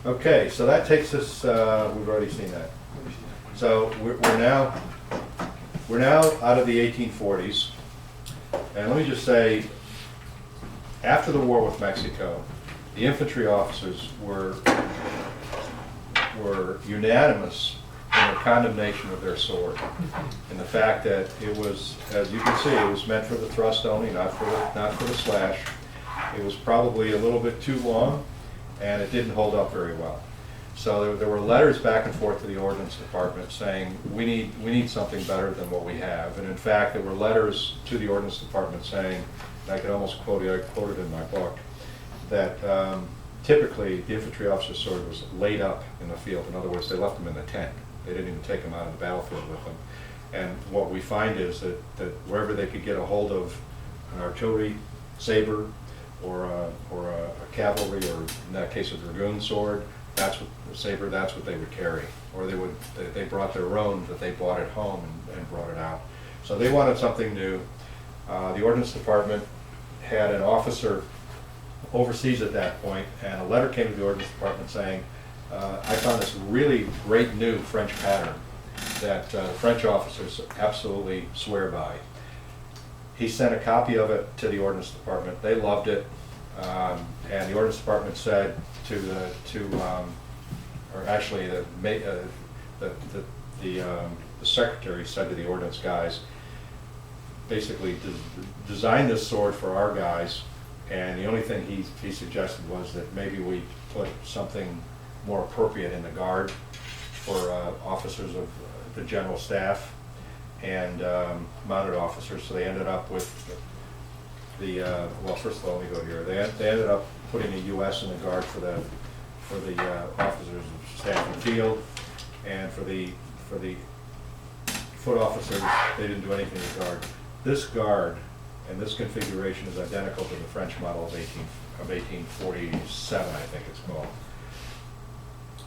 Okay, so that takes us, we've already seen that. So we're now out of the 1840s. And let me just say, after the war with Mexico, the infantry officers were unanimous in their condemnation of their sword, and the fact that it was, as you can see, it was meant for the thrust only, not for the slash. It was probably a little bit too long, and it didn't hold up very well. So there were letters back and forth to the Ordnance Department saying, we need something better than what we have. And in fact, there were letters to the Ordnance Department saying, and I could almost quote it, I quoted in my book, that typically the infantry officer's sword was laid up in the field. In other words, they left them in the tent. They didn't even take them out of the battlefield with them. And what we find is that wherever they could get a hold of an artillery saber or a cavalry, or in that case a dragoon sword, that's what the saber, that's what they would carry. Or they brought their own that they bought at home and brought it out. So they wanted something new. The Ordnance Department had an officer overseas at that point, and a letter came to the Ordnance Department saying, I found this really great new French pattern that French officers absolutely swear by. He sent a copy of it to the Ordnance Department. They loved it, and the Ordnance Department said the secretary said to the Ordnance guys, basically design this sword for our guys, and the only thing he suggested was that maybe we put something more appropriate in the guard for officers of the general staff and mounted officers. So they ended up with well, first of all, let me go here. They ended up putting a U.S. in the guard for the officers of staff and field, and for the foot officers, they didn't do anything in the guard. This guard and this configuration is identical to the French model of 1847, I think it's called.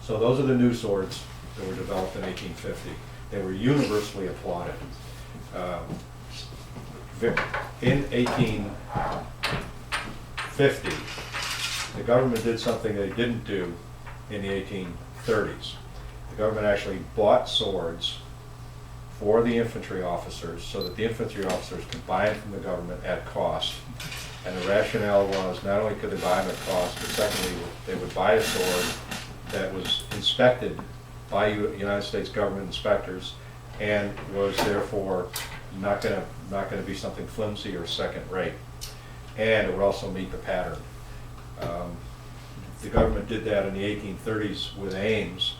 So those are the new swords that were developed in 1850. They were universally applauded. In 1850, the government did something they didn't do in the 1830s. The government actually bought swords for the infantry officers so that the infantry officers could buy them from the government at cost. And the rationale was not only could they buy them at cost, but secondly, they would buy a sword that was inspected by United States government inspectors and was therefore not going to be something flimsy or second rate. And it would also meet the pattern. The government did that in the 1830s with Ames,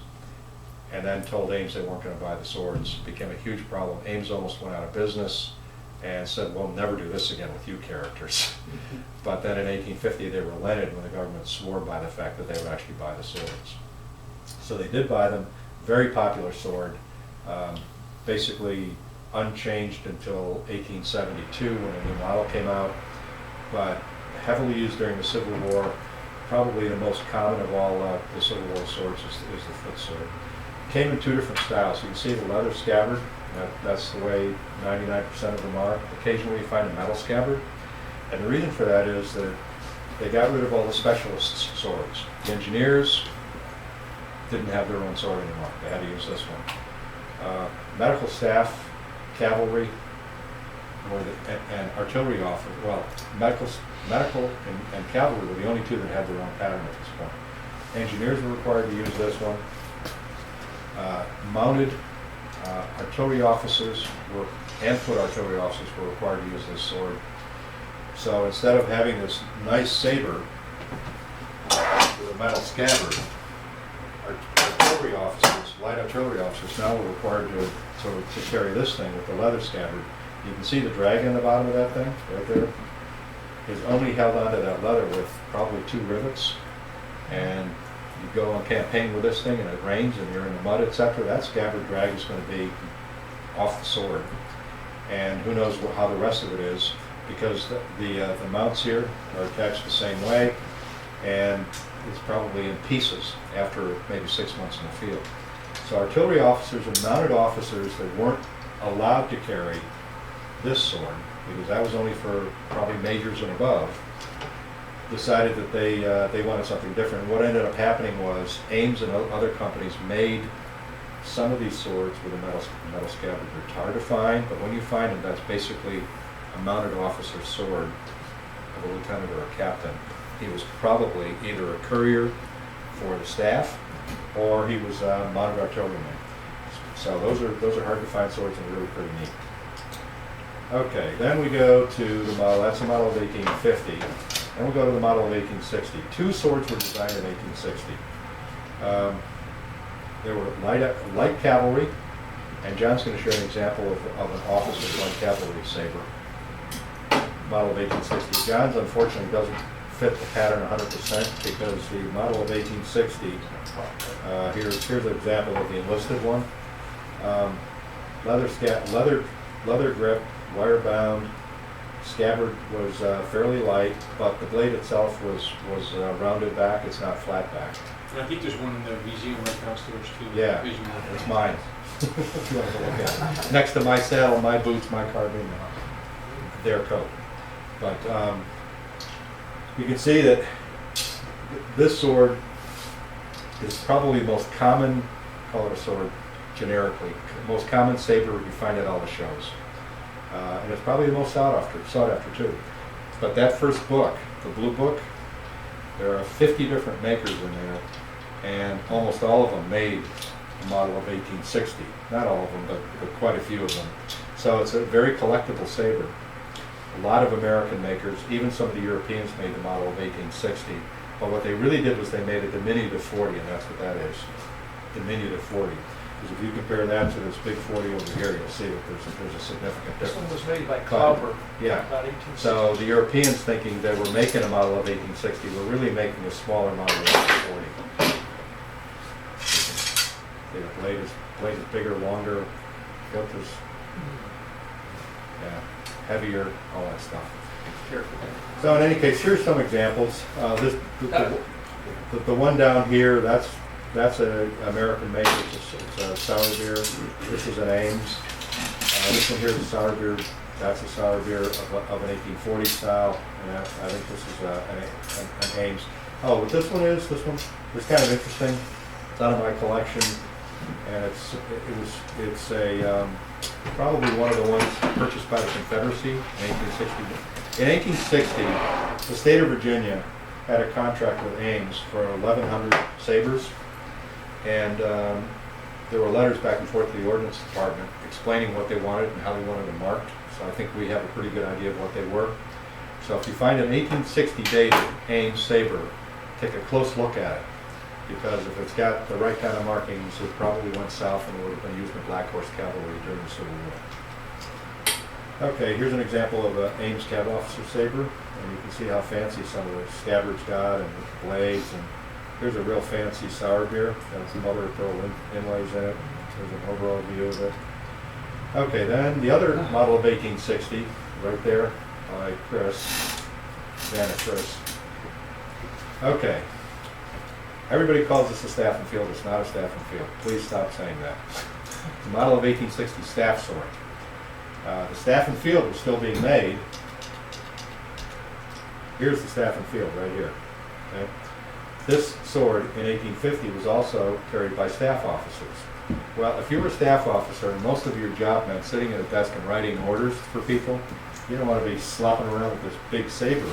and then told Ames they weren't going to buy the swords. It became a huge problem. Ames almost went out of business and said, we'll never do this again with you characters. But then in 1850 they relented when the government swore by the fact that they would actually buy the swords. So they did buy them. Very popular sword, basically unchanged until 1872 when a new model came out, but heavily used during the Civil War. Probably the most common of all the Civil War swords is the foot sword. Came in two different styles. You can see the leather scabbard. That's the way 99% of them are. Occasionally you find a metal scabbard. And the reason for that is that they got rid of all the specialist swords. The engineers didn't have their own sword anymore. They had to use this one. Medical staff, cavalry, and artillery officers, well, medical and cavalry were the only two that had their own pattern at this point. Engineers were required to use this one. Mounted artillery officers and foot artillery officers were required to use this sword. So instead of having this nice saber with a metal scabbard, artillery officers, light artillery officers, now were required to carry this thing with the leather scabbard. You can see the drag in the bottom of that thing right there. It's only held onto that leather with probably 2 rivets, and you go on campaign with this thing and it rains and you're in the mud, etc., that scabbard drag is going to be off the sword. And who knows how the rest of it is, because the mounts here are attached the same way, and it's probably in pieces after maybe 6 months in the field. So artillery officers and mounted officers that weren't allowed to carry this sword, because that was only for probably majors and above, decided that they wanted something different. What ended up happening was Ames and other companies made some of these swords with a metal scabbard. They're hard to find, but when you find them, that's basically a mounted officer's sword of a lieutenant or a captain. He was probably either a courier for the staff, or he was a mounted artilleryman. So those are hard to find swords and really pretty neat. Okay, then we go to the model. That's the model of 1850. Then we'll go to the model of 1860. Two swords were designed in 1860. There were light cavalry, and John's going to share an example of an officer's light cavalry saber. Model of 1860. John's unfortunately doesn't fit the pattern 100% because the model of 1860, here's an example of the enlisted one. Leather grip, wire bound, scabbard was fairly light, but the blade itself was rounded back. It's not flat back. And I think there's one in the museum right downstairs too. Yeah, it's mine. If you want to look at it. Next to my saddle, my boots, my carbine, their coat. But you can see that this sword is probably the most common, call it a sword generically, most common saber you find at all the shows. And it's probably the most sought after too. But that first book, the blue book, there are 50 different makers in there, and almost all of them made a model of 1860. Not all of them, but quite a few of them. So it's a very collectible saber. A lot of American makers, even some of the Europeans, made the model of 1860. But what they really did was they made a diminutive 40, and that's what that is, diminutive 40. Because if you compare that to this big 40 over here, you'll see that there's a significant difference. This one was made by Clauber. Yeah. About 1860. So the Europeans, thinking they were making a model of 1860, were really making a smaller model of 1840. See, the blade is bigger, longer, hilt is heavier, all that stuff. Careful. So in any case, here's some examples. The one down here, that's an American maker. It's a sour beer. This is an Ames. This one here is a sour beer. That's a sour beer of an 1840 style. And I think this is an Ames. Oh, what this one is kind of interesting. It's out of my collection, and it's probably one of the ones purchased by the Confederacy in 1860. In 1860, the state of Virginia had a contract with Ames for 1,100 sabers. And there were letters back and forth to the Ordnance Department explaining what they wanted and how they wanted them marked. So I think we have a pretty good idea of what they were. So if you find an 1860 dated Ames saber, take a close look at it. Because if it's got the right kind of markings, it probably went south and would have been used in Black Horse Cavalry during the Civil War. Okay, here's an example of an Ames Cav Officer saber. And you can see how fancy some of the scabbards got and the blades. And here's a real fancy sour beer. That's mother of pearl inlays in it. There's an overall view of it. Okay, then the other model of 1860, right there by Chris, Vanna Chris. Okay, everybody calls this a staff and field. It's not a staff and field. Please stop saying that. The model of 1860 staff sword. The staff and field was still being made. Here's the staff and field right here. Okay? This sword in 1850 was also carried by staff officers. Well, if you were a staff officer and most of your job meant sitting at a desk and writing orders for people, you don't want to be slopping around with this big saber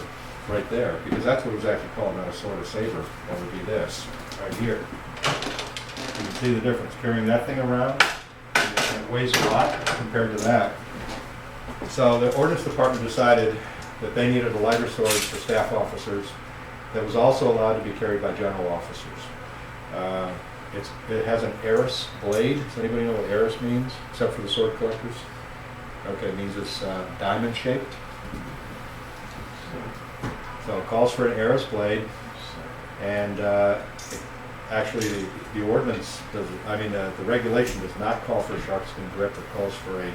right there, because that's what it was actually called, not a sword, a saber. That would be this, right here. You can see the difference. Carrying that thing around, and it weighs a lot compared to that. So the Ordnance Department decided that they needed a lighter sword for staff officers that was also allowed to be carried by general officers. It has an Eris blade. Does anybody know what Eris means, except for the sword collectors? Okay, it means it's diamond shaped. So it calls for an Eris blade, and actually the ordinance the regulation does not call for a sharkskin grip. It calls for a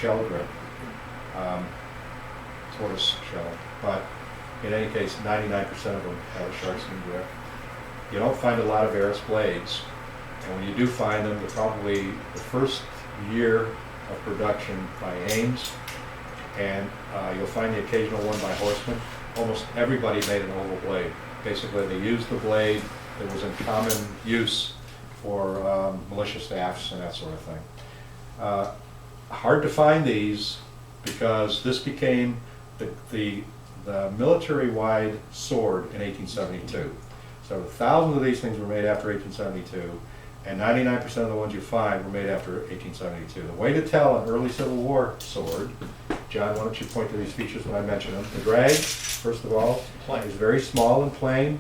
shell grip, tortoise shell. But in any case, 99% of them have a sharkskin grip. You don't find a lot of Eris blades, and when you do find them, they're probably the first year of production by Ames, and you'll find the occasional one by Horseman. almost everybody made an oval blade. Basically, they used the blade that was in common use for militia staffs and that sort of thing. Hard to find these because this became the military-wide sword in 1872. So thousands of these things were made after 1872, and 99% of the ones you find were made after 1872. The way to tell an early Civil War sword, John, why don't you point to these features when I mention them? The drag, first of all, is very small and plain,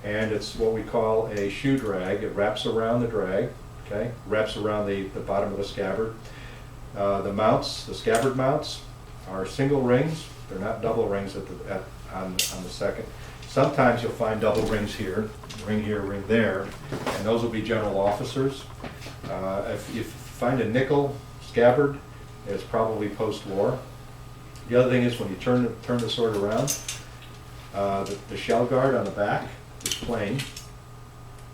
and it's what we call a shoe drag. It wraps around the drag, okay? Wraps around the bottom of the scabbard. The mounts, the scabbard mounts, are single rings. They're not double rings on the second. Sometimes you'll find double rings here, ring there, and those will be general officers. If you find a nickel scabbard, it's probably post-war. The other thing is when you turn the sword around, the shell guard on the back is plain.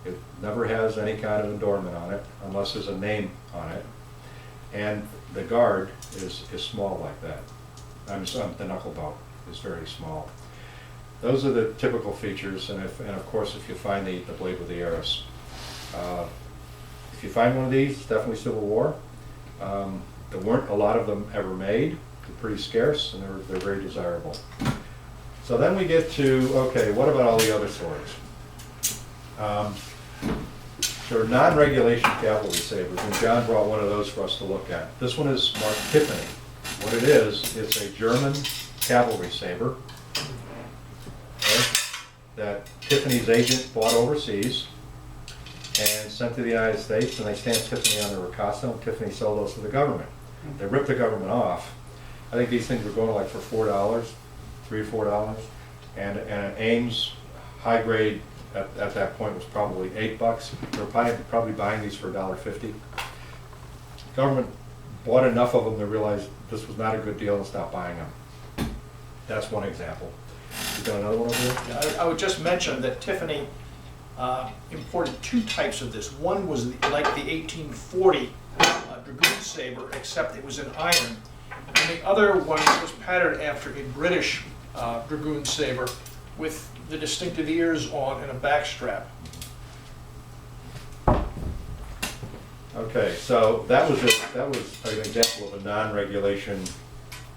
It never has any kind of adornment on it unless there's a name on it. And the guard is small like that. The knuckle belt is very small. Those are the typical features, and of course if you find the blade with the arrows. If you find one of these, it's definitely Civil War. There weren't a lot of them ever made. They're pretty scarce, and they're very desirable. So then we get to, okay, what about all the other swords? There are non-regulation cavalry sabers, and John brought one of those for us to look at. This one is marked Tiffany. What it is, it's a German cavalry saber, okay, that Tiffany's agent bought overseas and sent to the United States, and they stamped Tiffany on the Ricasso, and Tiffany sold those to the government. They ripped the government off. I think these things were going like for $4, $3 or $4, and an Ames high grade at that point was probably $8. They were probably buying these for $1.50. Government bought enough of them to realize this was not a good deal and stopped buying them. That's one example. You got another one over there? Yeah, I would just mention that Tiffany imported two types of this. One was like the 1840 dragoon saber, except it was in iron. And the other one was patterned after a British dragoon saber with the distinctive ears on and a back strap. Okay, so that was an example of a non-regulation.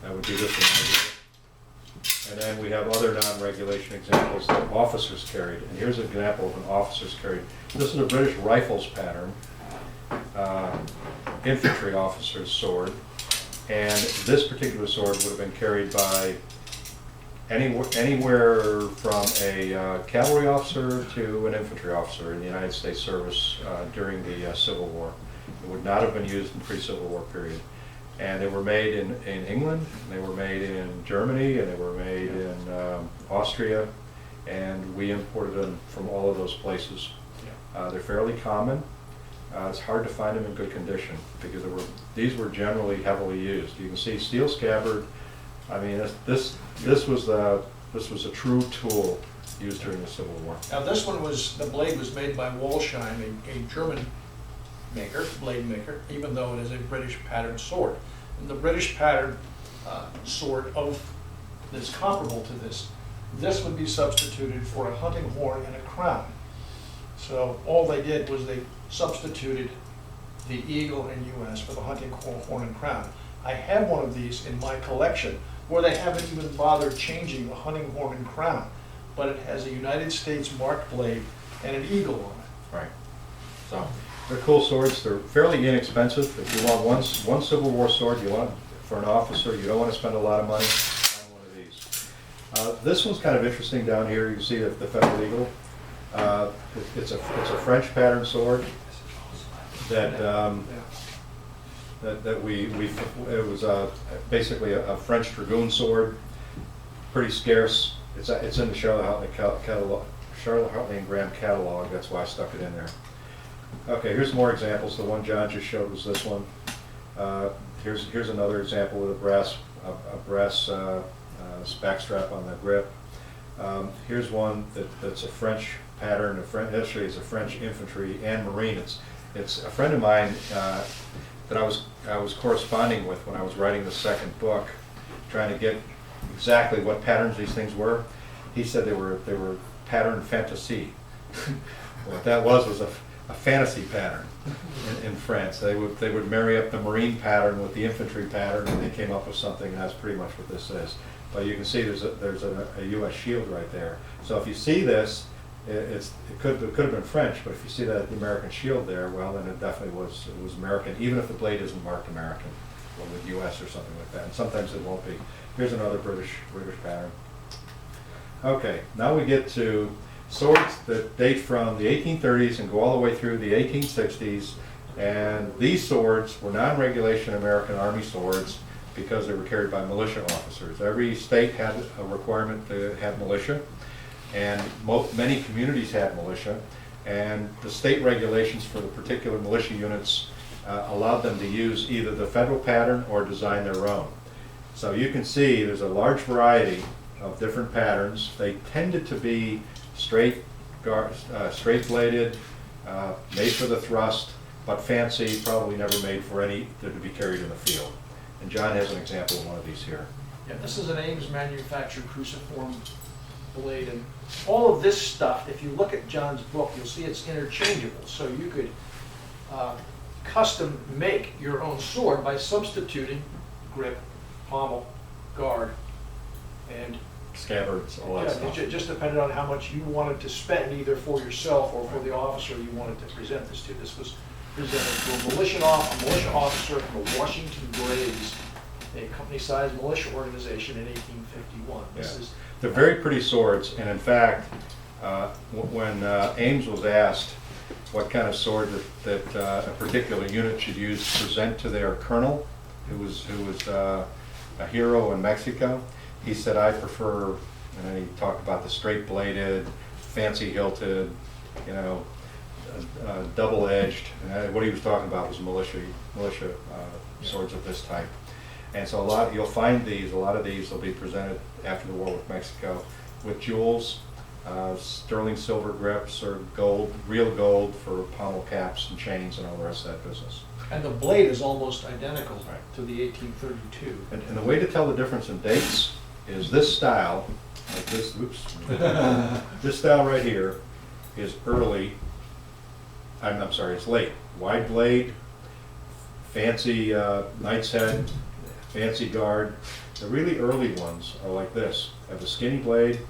That would be this one. And then we have other non-regulation examples that officers carried. And here's an example of an officer's carried. This is a British Rifles pattern, infantry officer's sword. And this particular sword would have been carried by anywhere from a cavalry officer to an infantry officer in the United States service during the Civil War. It would not have been used in pre-Civil War period. And they were made in England, and they were made in Germany, and they were made in Austria, and we imported them from all of those places. They're fairly common. It's hard to find them in good condition because these were generally heavily used. You can see steel scabbard. I mean, this was a true tool used during the Civil War. Now this one the blade was made by Walsheim, a German maker, blade maker, even though it is a British patterned sword. And the British patterned sword that's comparable to this would be substituted for a hunting horn and a crown. So all they did was they substituted the eagle in US for the hunting horn and crown. I have one of these in my collection where they haven't even bothered changing the hunting horn and crown, but it has a United States marked blade and an eagle on it. Right. So they're cool swords. They're fairly inexpensive. If you want one Civil War sword, you want for an officer, you don't want to spend a lot of money on one of these. This one's kind of interesting down here. You can see the Feather Eagle. It's a French pattern sword that it was basically a French dragoon sword, pretty scarce. It's in the Charlotte Hartley and Graham catalog. That's why I stuck it in there. Okay, here's more examples. The one John just showed was this one. Here's another example with a brass backstrap on the grip. Here's one that's a French pattern. Actually, it's a French infantry and marine. It's a friend of mine that I was corresponding with when I was writing the second book, trying to get exactly what patterns these things were. he said they were pattern fantasy. What that was a fantasy pattern in France. They would marry up the Marine pattern with the infantry pattern, and they came up with something, and that's pretty much what this is. But you can see there's a U.S. shield right there. So if you see this, it could have been French, but if you see that the American shield there, well, then it definitely was American, even if the blade isn't marked American, or with U.S. or something like that. And sometimes it won't be. Here's another British pattern. Okay, now we get to swords that date from the 1830s and go all the way through the 1860s. And these swords were non-regulation American Army swords because they were carried by militia officers. Every state had a requirement to have militia, and many communities had militia. And the state regulations for the particular militia units allowed them to use either the federal pattern or design their own. So you can see there's a large variety of different patterns. They tended to be straight bladed, made for the thrust, but fancy, probably never made for any to be carried in the field. And John has an example of one of these here. Yeah, this is an Ames manufactured cruciform blade, and all of this stuff, if you look at John's book, you'll see it's interchangeable. So you could custom make your own sword by substituting grip, pommel, guard, and Scabbards, all that stuff. just depended on how much you wanted to spend, either for yourself or for the officer you wanted to present this to. This was presented to a militia officer from the Washington Braves, a company-sized militia organization in 1851. They're very pretty swords, and in fact, when Ames was asked what kind of sword that a particular unit should use to present to their colonel, who was a hero in Mexico, he said, I prefer, and then he talked about the straight-bladed, fancy-hilted, double-edged, and what he was talking about was militia swords of this type. And so you'll find a lot of these will be presented after the war with Mexico with jewels, sterling silver grips, or gold, real gold for pommel caps and chains and all the rest of that business. And the blade is almost identical to the 1832. And the way to tell the difference in dates is this style, like this, this style right here is early, I'm sorry, it's late. Wide blade, fancy knight's head, fancy guard. The really early ones are like this, have a skinny blade.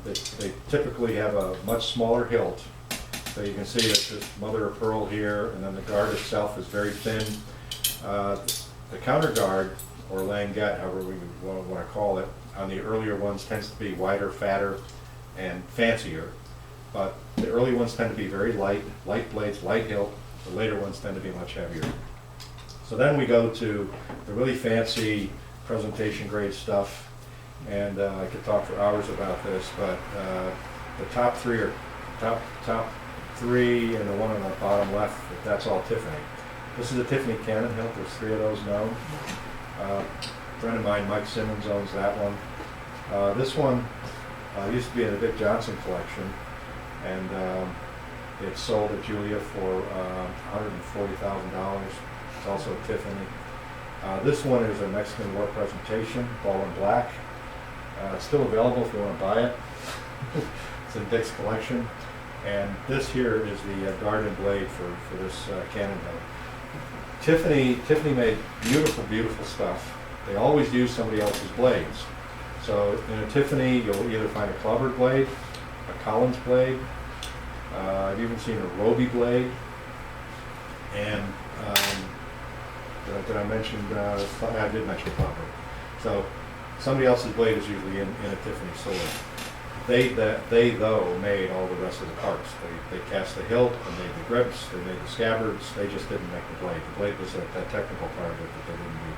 They typically have a much smaller hilt. So you can see it's just mother of pearl here, and then the guard itself is very thin. The counter guard, or languette, however we want to call it, on the earlier ones tends to be wider, fatter, and fancier. But the early ones tend to be very light blades, light hilt. The later ones tend to be much heavier. So then we go to the really fancy presentation grade stuff, and I could talk for hours about this, but the top three, and the one on the bottom left, that's all Tiffany. This is a Tiffany cannon hilt. There's 3 of those known. A friend of mine, Mike Simmons, owns that one. This one used to be in the Dick Johnson collection, and it's sold at Julia for $140,000. It's also a Tiffany. This one is a Mexican War presentation, ball and black. It's still available if you want to buy it. It's in Dick's collection. And this here is the garden blade for this cannon hilt. Tiffany made beautiful stuff. They always use somebody else's blades. So in a Tiffany, you'll either find a clubbered blade, a Collins blade. I've even seen a Roby blade. And did I mention? I did mention clubbered. So somebody else's blade is usually in a Tiffany sword. They though made all the rest of the parts. They cast the hilt, they made the grips, they made the scabbards. They just didn't make the blade. The blade was a technical part of it that they didn't need.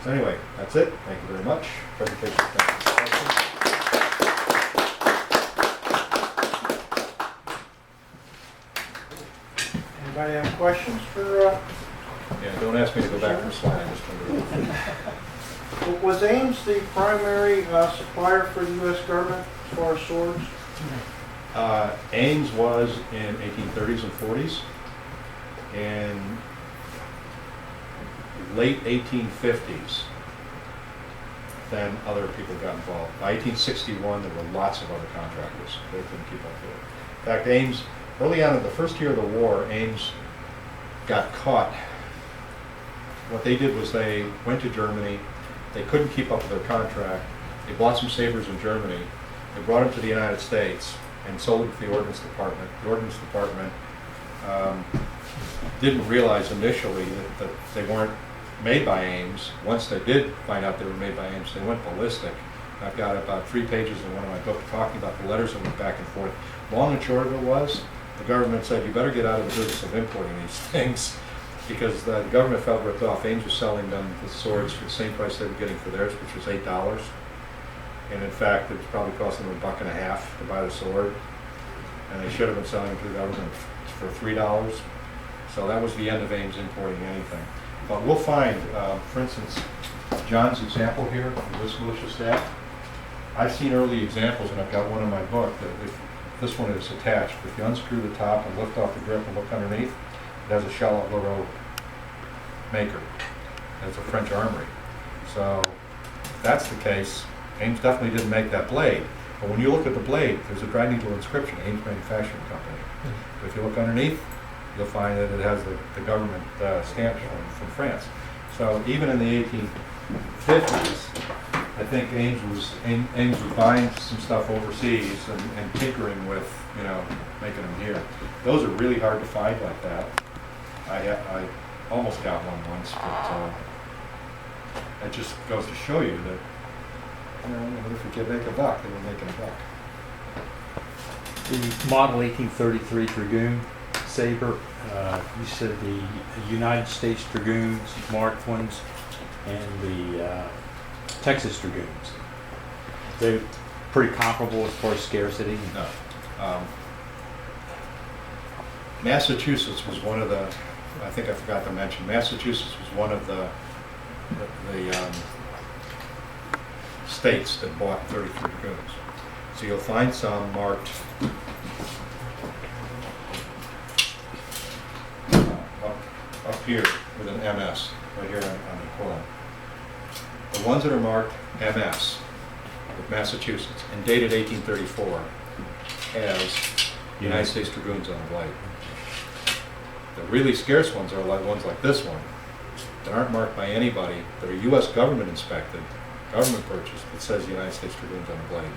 So anyway, that's it. Thank you very much. Presentation. Anybody have questions for? Yeah, don't ask me to go back to the slide. I just wanted to. Was Ames the primary supplier for the U.S. government as far as swords? Ames was in 1830s and 40s. In late 1850s, then other people got involved. By 1861, there were lots of other contractors. They couldn't keep up with it. In fact, Ames, early on in the first year of the war, Ames got caught. What they did was they went to Germany. They couldn't keep up with their contract. They bought some sabers in Germany. They brought them to the United States and sold them to the Ordnance Department. The Ordnance Department didn't realize initially that they weren't made by Ames. Once they did find out they were made by Ames, they went ballistic. I've got about 3 pages in one of my books talking about the letters that went back and forth. Long and short of it was, the government said, you better get out of the business of importing these things, because the government felt ripped off. Ames was selling them the swords for the same price they were getting for theirs, which was $8. And in fact, it was probably costing them $1.50 to buy the sword. And they should have been selling them to the government for $3. So that was the end of Ames importing anything. But we'll find, for instance, John's example here of this militia staff. I've seen early examples, and I've got one in my book, that if this one is attached. If you unscrew the top and lift off the grip and look underneath, it has a Charlotte-Leroux maker. It's a French armory. So if that's the case, Ames definitely didn't make that blade. But when you look at the blade, there's a dry needle inscription, Ames Manufacturing Company. But if you look underneath, you'll find that it has the government stamp from France. So even in the 1850s, I think Ames was buying some stuff overseas and tinkering with, making them here. Those are really hard to find like that. I almost got one once, but it just goes to show you that, if you can make a buck, they were making a buck. The model 1833 Dragoon saber, you said the United States Dragoons, marked ones, and the Texas Dragoons. They're pretty comparable as far as scarcity. No. Massachusetts was one of the, I think I forgot to mention, Massachusetts was one of the states that bought 33 Dragoons. So you'll find some marked up here with an MS, right here on the quilling. The ones that are marked MS with Massachusetts and dated 1834 has United States Dragoons on the blade. The really scarce ones are like ones like this one that aren't marked by anybody, that are U.S. government inspected, government purchased, that says United States Dragoons on the blade.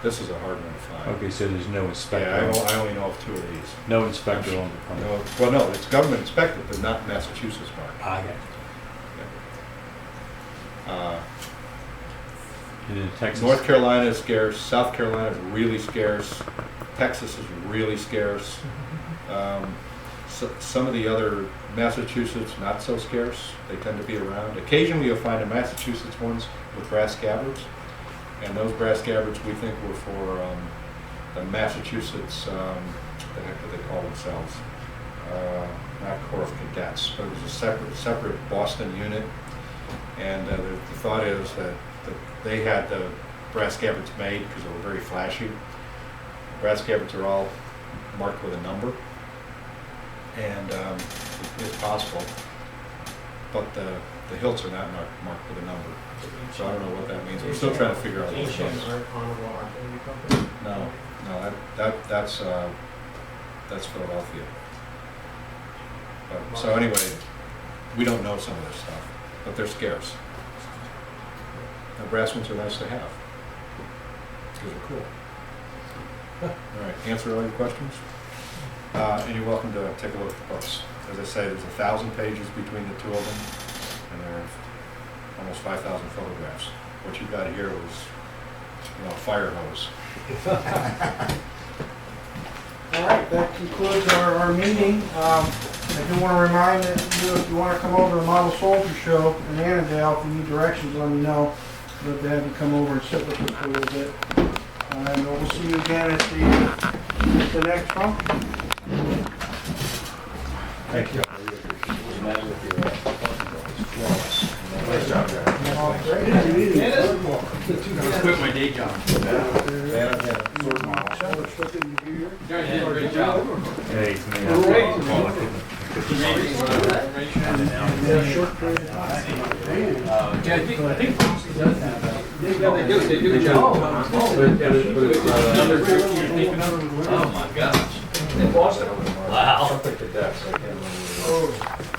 This is a hard one to find. Okay, so there's no inspector. Yeah, I only know of 2 of these. No inspector on the No, well, no, it's government inspected, but not Massachusetts marked. I got it. And in Texas. North Carolina is scarce. South Carolina is really scarce. Texas is really scarce. Some of the other, Massachusetts, not so scarce. They tend to be around. Occasionally you'll find the Massachusetts ones with brass scabbards. And those brass scabbards we think were for the Massachusetts, what the heck do they call themselves? Not Corps of Cadets, but it was a separate Boston unit. And the thought is that they had the brass scabbards made because they were very flashy. Brass scabbards are all marked with a number, and it's possible, but the hilts are not marked with a number. So I don't know what that means. We're still trying to figure out what it Ancient means. Honorable Artillery Company? No, that's Philadelphia. But, so anyway, we don't know some of this stuff, but they're scarce. The brass ones are nice to have because they're cool. All right, answer all your questions, and you're welcome to take a look at the books. As I say, there's 1,000 pages between the 2 of them, and there are almost 5,000 photographs. What you got here was, a fire hose. All right, that concludes our meeting. I do want to remind you, if you want to come over to the Model Soldier Show in Annandale, if you need directions, let me know. I'd love to have you come over and sit with us for a little bit. And we'll see you again at the next function. Thank you. Nice job, guys. I'm gonna quit my day job. You guys did a great job. Hey, Yeah, short period of time. Yeah, I think Foxy does have that. They do a job. Oh, my gosh. In Boston? Wow. Something to death, so I can't remember.